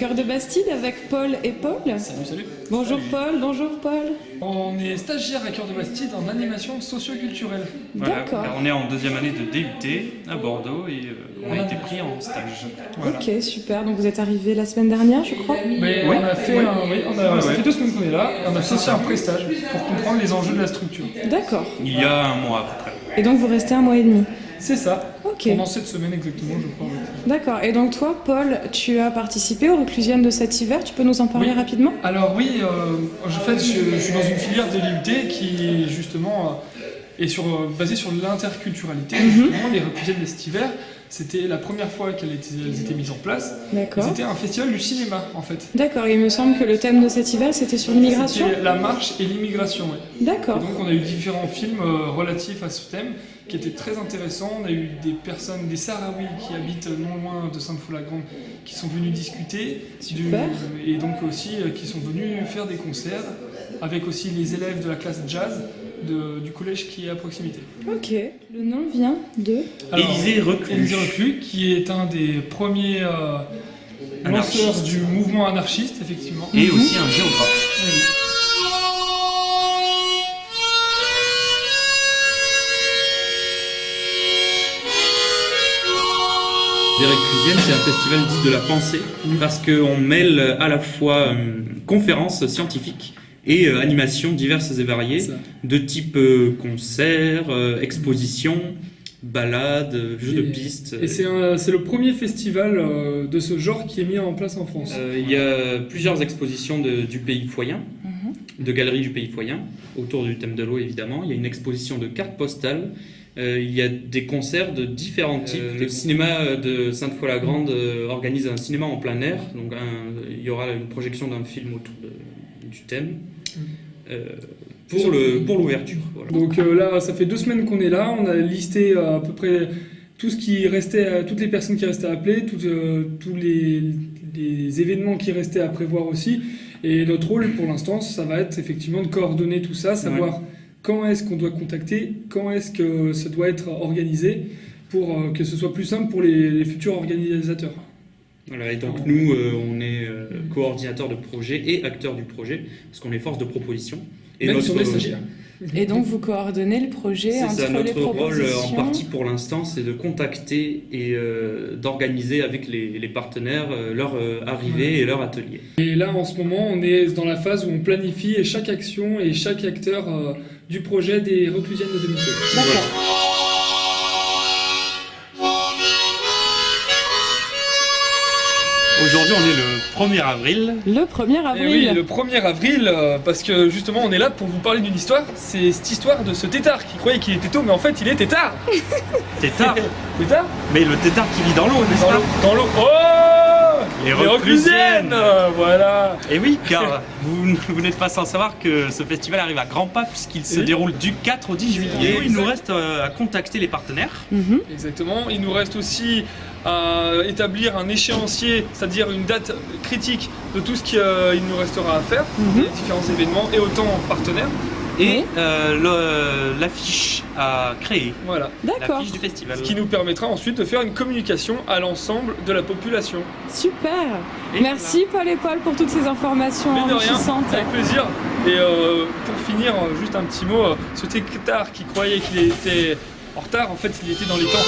Cœur de Bastide avec Paul et Paul. Salut, salut. Bonjour Paul, bonjour Paul. On est stagiaire à Cœur de Bastide en animation socio-culturelle. Voilà. D'accord. Alors, on est en deuxième année de DUT à Bordeaux et on a été pris en stage. Voilà. Ok, super. Donc vous êtes arrivé la semaine dernière, je crois. Mais Ouais. on a fait ça fait 2 semaines qu'on est là et on a fait aussi un pré-stage pour comprendre les enjeux de la structure. D'accord. Il y a un mois à peu près. Et donc vous restez 1 mois et demi. C'est ça. Ok. Pendant cette semaine exactement, je crois. D'accord. Et donc toi, Paul, tu as participé aux Reclusiennes de cet hiver. Tu peux nous en parler Oui. rapidement? Alors oui, en fait, je suis dans une filière de l'IUT qui justement est basée sur l'interculturalité. Justement, les Reclusiennes de cet hiver, c'était la première fois qu'elles étaient mises en place. D'accord. C'était un festival du cinéma en fait. D'accord. Il me semble que le thème de cet hiver, c'était sur l'immigration. C'était la marche et l'immigration, oui. Et D'accord. donc on a eu différents films relatifs à ce thème qui étaient très intéressants. On a eu des personnes, des Sahraouis qui habitent non loin de Sainte-Foy-la-Grande qui sont venus discuter. Super. Et donc aussi qui sont venus faire des concerts avec aussi les élèves de la classe jazz du collège qui est à proximité. Ok. Le nom vient de... Élisée Reclus. Élisée Reclus, qui est un des premiers lanceurs Anarchiste. du mouvement anarchiste, effectivement. Et aussi un géographe. Oui. Les Reclusiennes, c'est un festival dit de la pensée parce qu'on mêle à la fois conférences scientifiques et animations diverses et variées Ça. de type concert, exposition, balade, jeux de piste. Et c'est le premier festival de ce genre qui est mis en place en France. Il y a plusieurs expositions du pays foyen, de galeries du pays foyen, autour du thème de l'eau évidemment. Il y a une exposition de cartes postales. Il y a des concerts de différents types. Le cinéma de Sainte-Foy-la-Grande organise un cinéma en plein air. Donc il y aura une projection d'un film autour du thème pour l'ouverture. Voilà. Donc là, ça fait 2 semaines qu'on est là. On a listé à peu près tout ce qui restait, toutes les personnes qui restaient à appeler, tous les événements qui restaient à prévoir aussi. Et notre rôle pour l'instant, ça va être effectivement de coordonner tout ça, savoir quand est-ce qu'on doit contacter, quand est-ce que ça doit être organisé pour que ce soit plus simple pour les futurs organisateurs. Voilà, et donc nous, on est coordinateur de projet et acteur du projet, parce qu'on est force de proposition. Et Même si on est stagiaire. Et donc vous coordonnez le projet C'est entre ça, les notre rôle propositions. en partie pour l'instant, c'est de contacter et d'organiser avec les partenaires leur arrivée et leur atelier. Et là, en ce moment, on est dans la phase où on planifie chaque action et chaque acteur du projet des Reclusiennes de 2016. D'accord. Aujourd'hui, on est le 1er avril. Le 1er Et avril. oui, le 1er avril, parce que justement, on est là pour vous parler d'une histoire. C'est cette histoire de ce tétard qui croyait qu'il était tôt, mais en fait, il est tétard. Tétard. Tétard Mais le tétard qui vit dans l'eau, n'est-ce Dans pas l'eau. Dans l'eau. Oh Les Reclusiennes. Voilà. Et oui, car vous n'êtes pas sans savoir que ce festival arrive à grands pas puisqu'il se Oui. déroule du 4 au 10 juillet. Oui, Il nous reste à contacter les partenaires. Mhm. Exactement. Il nous reste aussi à établir un échéancier, c'est-à-dire une date critique de tout ce qu'il nous restera à faire, les différents événements et autant partenaires. Et l'affiche à créer, Voilà. D'accord. l'affiche du festival. Ce qui nous permettra ensuite de faire une communication à l'ensemble de la population. Super. Et Merci Paul et Paul pour toutes ces informations Mais de rien, enrichissantes. avec plaisir. Et pour finir, juste un petit mot, ce tétard qui croyait qu'il était en retard, en fait il était dans les temps.